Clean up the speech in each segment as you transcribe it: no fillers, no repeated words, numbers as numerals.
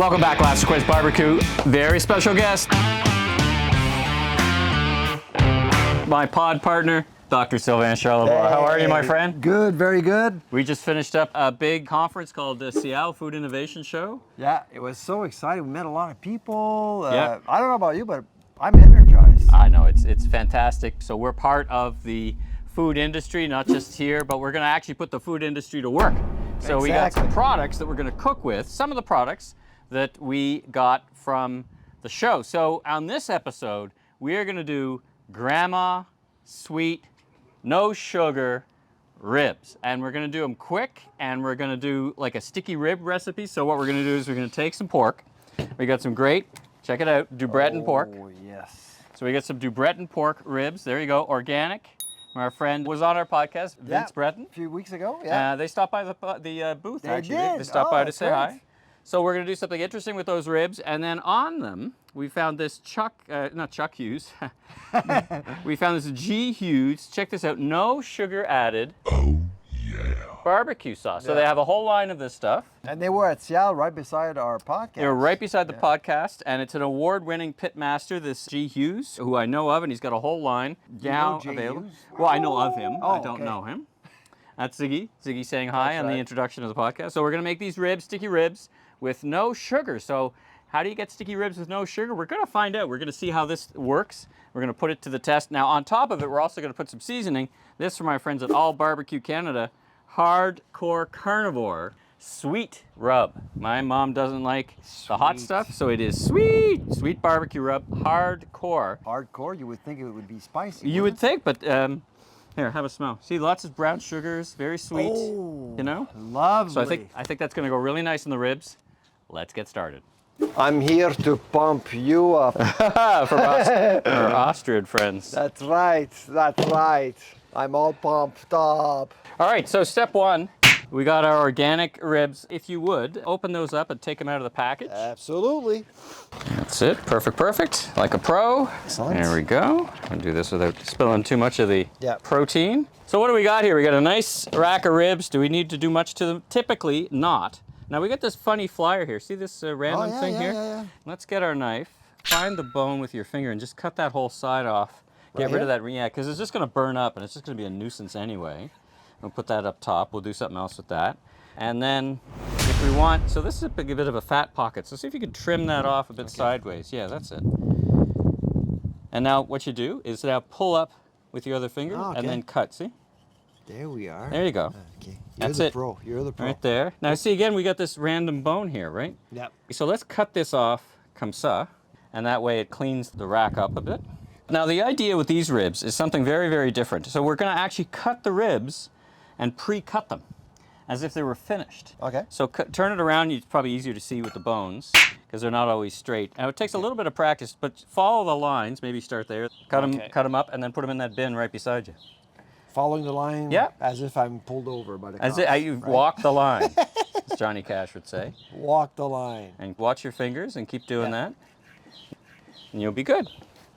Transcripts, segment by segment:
Welcome back, Last Quiz Barbecue. Very special guest, my pod partner, Dr. Sylvain Charlebois. How are you, my friend? Good, very good. We just finished up a big conference called the Seattle Food Innovation Show. Yeah, it was so exciting. We met a lot of people. Yeah. I don't know about you, but I'm energized. I know, it's fantastic. So we're part of the food industry, not just here, but we're going to actually put the food industry to work. So we got some products that we're going to cook with, some of the products that we got from the show. So on this episode, we are going to do grandma sweet, no sugar ribs. And we're going to do them quick, and we're going to do like a sticky rib recipe. So what we're going to do is we're going to take some pork. We got some great, check it out, DuBreton pork. Oh, yes. So we got some DuBreton pork ribs. There you go, organic. Our friend was on our podcast, Vince Breton. A few weeks ago, yeah. They stopped by the booth, actually. Did? They stopped by to say great. hi. So we're going to do something interesting with those ribs. And then on them, we found this not G.Hughs. We found this G.Hughs. Check this out. No sugar added. Oh, yeah. Barbecue sauce. So they have a whole line of this stuff. And they were at Seattle right beside our podcast. They're right beside the podcast. And it's an award-winning pit master, this G.Hughs, who I know of. And he's got a whole line now available. Well, I know of him. I don't know him. That's Ziggy. Ziggy saying hi on the introduction of the podcast. So we're going to make these ribs, sticky ribs, with no sugar. So how do you get sticky ribs with no sugar? We're going to find out. We're going to see how this works. We're going to put it to the test. Now, on top of it, we're also going to put some seasoning. This from my friends at All Barbecue Canada, Hardcore Carnivore Sweet Rub. My mom doesn't like the hot stuff, so it is sweet barbecue rub, hardcore. Hardcore? You would think it would be spicy. You would think, but here, have a smell. See, lots of brown sugars, very sweet. Oh, you know? Lovely. So I think that's going to go really nice in the ribs. Let's get started. I'm here to pump you up. For our Austrian friends. That's right. I'm all pumped up. All right, so step one, we got our organic ribs. If you would, open those up and take them out of the package. Absolutely. That's it, perfect, like a pro. Excellent. There we go. I'll do this without spilling too much of the protein. So what do we got here? We got a nice rack of ribs. Do we need to do much to them? Typically not. Now we got this funny flyer here. See this random thing here? Yeah. Let's get our knife, find the bone with your finger and just cut that whole side off. Get rid of that, because it's just gonna burn up and it's just gonna be a nuisance anyway. We'll put that up top. We'll do something else with that. And then if we want, so this is a bit of a fat pocket. So see if you can trim that off a bit sideways. Yeah, that's it. And now what you do is now pull up with your other finger and then cut, see? There we are. There you go. Okay. That's You're the pro. Right there. Now see again, we got this random bone here, right? Yep. So let's cut this off, comme ça, and that way it cleans the rack up a bit. Now the idea with these ribs is something very, very different. So we're gonna actually cut the ribs and pre-cut them as if they were finished. Okay. So turn it around. It's probably easier to see with the bones because they're not always straight. Now it takes a little bit of practice, but follow the lines. Maybe start there. Cut them up, and then put them in that bin right beside you. Following the line as if I'm pulled over by the cops. You walk the line, as Johnny Cash would say. Walk the line. And watch your fingers and keep doing that. And you'll be good.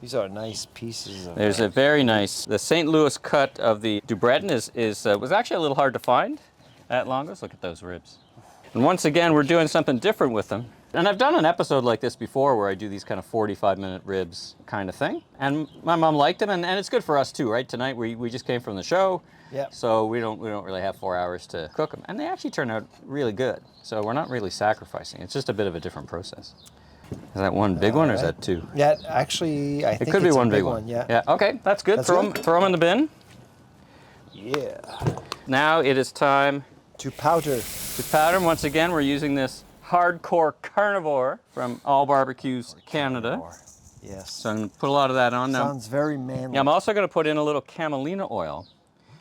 These are nice pieces. There's a very nice, the St. Louis cut of the DuBreton was actually a little hard to find at Longo's. Look at those ribs. And once again, we're doing something different with them. And I've done an episode like this before where I do these kind of 45-minute ribs kind of thing. And my mom liked them, and it's good for us too, right? Tonight we just came from the show, so we don't really have 4 hours to cook them. And they actually turn out really good. So we're not really sacrificing. It's just a bit of a different process. Is that one big one or is that two? Yeah, actually, I think it could be it's one a big one. Yeah. Okay, that's good. Throw them in the bin. Yeah. Now it is time to powder. To powder. Once again, we're using this Hardcore Carnivore from All Barbecues Canada. Yes. So I'm going to put a lot of that on now. Sounds very manly. Yeah, I'm also going to put in a little camelina oil.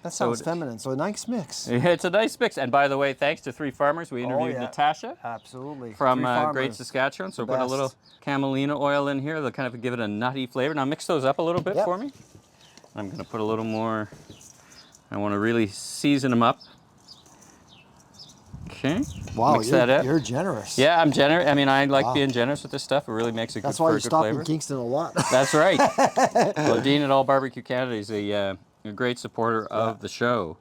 That sounds feminine, so a nice mix. Yeah, it's a nice mix. And by the way, thanks to 3 farmers, we interviewed Natasha. Absolutely. From Great Saskatchewan. So put a little camelina oil in here. They'll kind of give it a nutty flavor. Now mix those up a little bit for me. I'm going to put a little more. I want to really season them up. Okay. Wow, mix that up. You're generous. Yeah, I'm generous. I mean, I like being generous with this stuff. It really makes it good for a good flavor. That's why you stopped in Kingston a lot. That's right. Well, Dean at All Barbecue Canada is a great supporter of the show.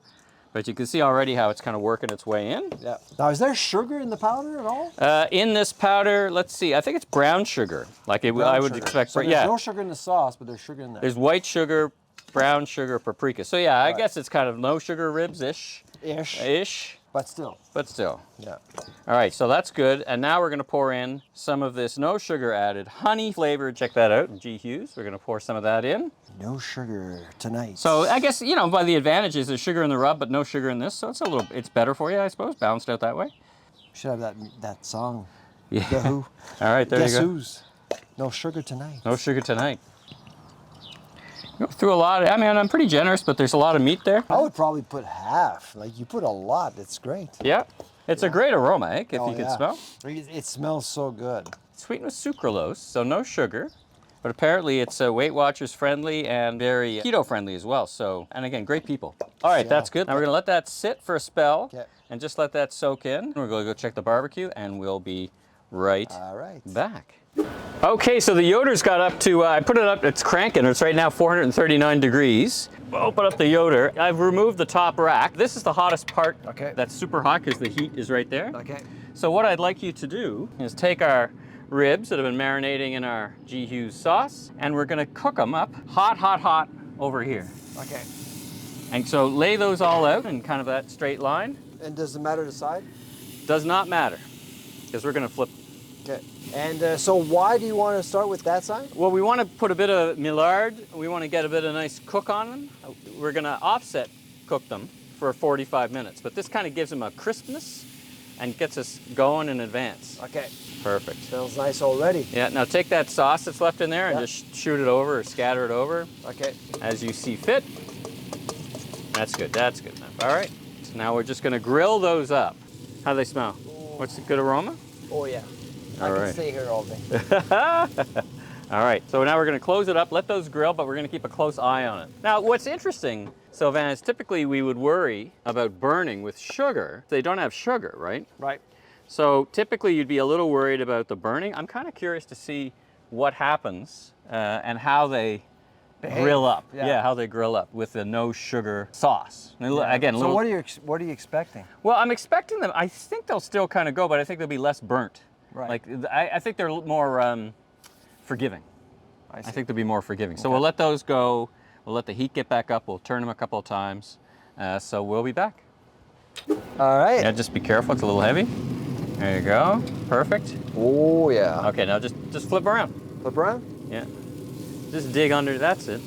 But you can see already how it's kind of working its way in. Yeah. Now, is there sugar in the powder at all? In this powder, let's see, I think it's brown sugar. Like I would expect. So there's no sugar in the sauce, but there's sugar in there. There's white sugar, brown sugar, paprika. So yeah, I guess it's kind of no sugar ribs-ish. Ish. But still. But still. Yeah. All right, so that's good. And now we're going to pour in some of this no sugar added honey flavored. Check that out, G.Hughs. We're going to pour some of that in. No sugar tonight. So I guess, you know, by the advantages, there's sugar in the rub, but no sugar in this. So it's better for you, I suppose, balanced out that way. Should have that song. Yeah. The Who. All right, there Guess you go. Who's. No sugar tonight. No sugar tonight. Go through a lot. I mean, I'm pretty generous, but there's a lot of meat there. I would probably put half. Like, you put a lot. It's great. Yeah. It's a great aroma, eh? If you can smell. It smells so good. Sweetened with sucralose, so no sugar. But apparently it's Weight Watchers friendly and very keto friendly as well. So, and again, great people. All right, that's good. Now we're gonna let that sit for a spell and just let that soak in. We're gonna go check the barbecue and we'll be right back. Okay, so the Yoder's got up to, I put it up, it's cranking. It's right now 439 degrees. Open up the Yoder. I've removed the top rack. This is the hottest part. Okay. That's super hot because the heat is right there. Okay. So what I'd like you to do is take our ribs that have been marinating in our G.Hughs sauce, and we're gonna cook them up hot, hot, hot over here. Okay. And so lay those all out in kind of that straight line. And does it matter the side? Does not matter, because we're gonna flip. Okay. And so why do you want to start with that side? Well, we want to put a bit of Millard. We want to get a bit of nice cook on them. We're gonna offset cook them for 45 minutes, but this kind of gives them a crispness and gets us going in advance. Okay. Perfect. Smells nice already. Yeah, now take that sauce that's left in there and just shoot it over or scatter it over. Okay. As you see fit. That's good enough. All right, so now we're just gonna grill those up. How do they smell? What's the good aroma? Oh yeah. All I right. can stay here all day. All right, so now we're gonna close it up, let those grill, but we're gonna keep a close eye on it. Now, what's interesting, Sylvain, is typically we would worry about burning with sugar. They don't have sugar, right? Right. So typically you'd be a little worried about the burning. I'm kind of curious to see what happens and how they grill up. Yeah, how they grill up with the no sugar sauce. Again, so what are you expecting? Well, I'm expecting them. I think they'll still kind of go, but I think they'll be less burnt. Right. Like I think they're more forgiving. I think they'll be more forgiving. So we'll let those go. We'll let the heat get back up. We'll turn them a couple of times. So we'll be back. All right. Yeah, just be careful. It's a little heavy. There you go. Perfect. Oh yeah. Okay, now just flip around. Flip around? Yeah. Just dig under. That's it.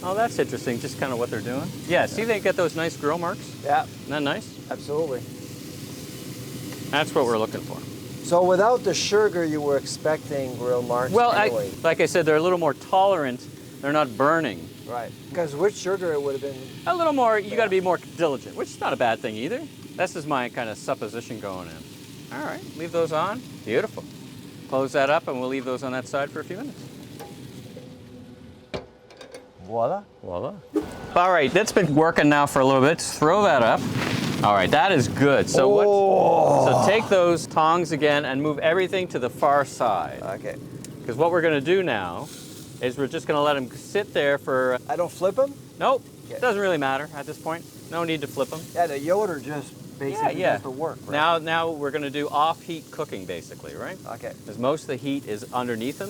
Oh, that's interesting. Just kind of what they're doing. Yeah. See, they get those nice grill marks. Yeah. Isn't that nice? Absolutely. That's what we're looking for. So without the sugar, you were expecting grill marks anyway. Like I said, they're a little more tolerant. They're not burning. Right. Because with sugar, it would have been a little more. You got to be more diligent, which is not a bad thing either. This is my kind of supposition going in. All right, leave those on. Beautiful. Close that up, and we'll leave those on that side for a few minutes. voila. Voila. All right, that's been working now for a little bit. Let's throw that up. All right, that is good. So so take those tongs again and move everything to the far side. Okay. Because what we're going to do now is we're just going to let them sit there for... I don't flip them? Nope. It doesn't really matter at this point. No need to flip them. Yeah, the Yoder just basically does the work, right? Now we're going to do off-heat cooking, basically, right? Okay. Because most of the heat is underneath them.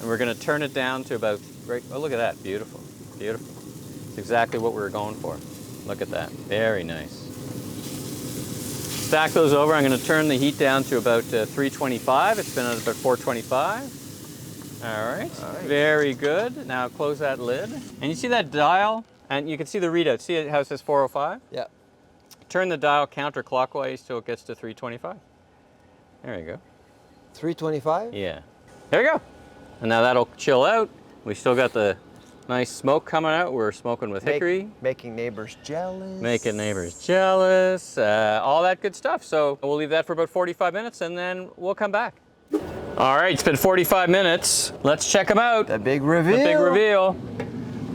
And we're going to turn it down to about... Oh, look at that. Beautiful. Beautiful. It's exactly what we were going for. Look at that. Very nice. Stack those over. I'm going to turn the heat down to about 325. It's been at about 425. All right. Very good. Now close that lid. And you see that dial? And you can see the readout. See how it says 405? Yeah. Turn the dial counterclockwise till it gets to 325. There you go. 325? Yeah. There you go. And now that'll chill out. We still got the nice smoke coming out. We're smoking with hickory. Making neighbors jealous. Making neighbors jealous. All that good stuff. So we'll leave that for about 45 minutes and then we'll come back. All right, it's been 45 minutes. Let's check them out. The big reveal. The big reveal.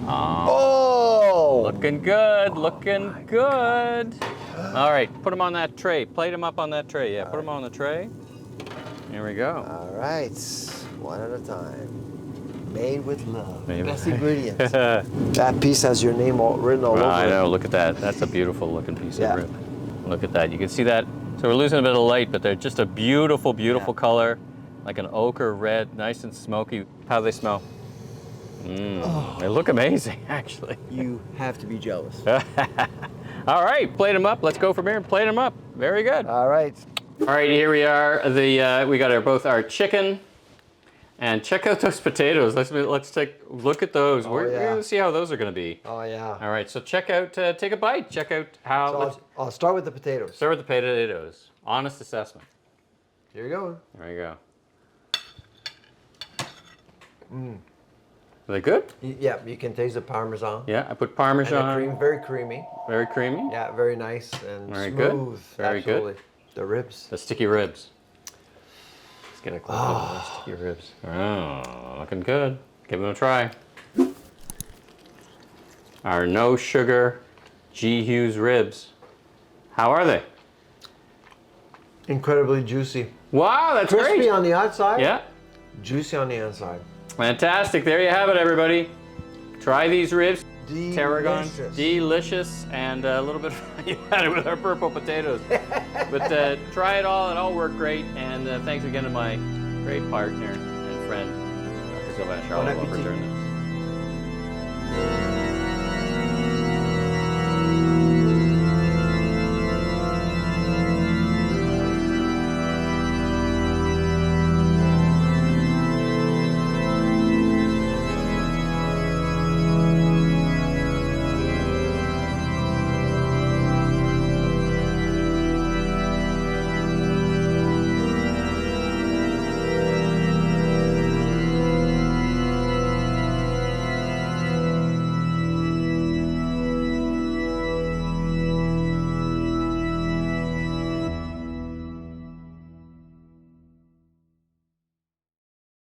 Oh! Looking good, looking good. All right, put them on that tray. Plate them up on that tray. Yeah, put them on the tray. Here we go. All right, one at a time. Made with love. Made with- Best ingredients. That piece has your name written all over I know, it. look at that. That's a beautiful looking piece Yeah. of rib. Look at that. You can see that. So we're losing a bit of light, but they're just a beautiful, beautiful color. Like an ochre red, nice and smoky. How do they smell? They look amazing, actually. You have to be jealous. All right, plate them up. Let's go from here and plate them up. Very good. All right. All right, here we are. We got both our chicken, and check out those potatoes. Let's take a look at those. We're going to see how those are going to be. Oh, yeah. All right, so check out, take a bite. Check out how. So I'll start with the potatoes. Start with the potatoes. Honest assessment. Here you go. There you go. Are they good? Yeah, you can taste the Parmesan. Yeah, I put And Parmesan. the cream, very creamy. Very creamy. Yeah, very nice and Very good. smooth. Very good. Absolutely. The ribs. The sticky ribs. Let's get a close look at those sticky ribs. Oh, looking good. Give them a try. Our no sugar G.Hughs ribs. How are they? Incredibly juicy. Wow, that's Crispy great. on the outside. Yeah. Juicy on the inside. Fantastic. There you have it, everybody. Try these ribs. Tarragon. Delicious. Delicious. And a little bit, you had it with our purple potatoes. But try it all. It all worked great. And thanks again to my great partner and friend, Dr. Sylvain Charlebois, for doing this.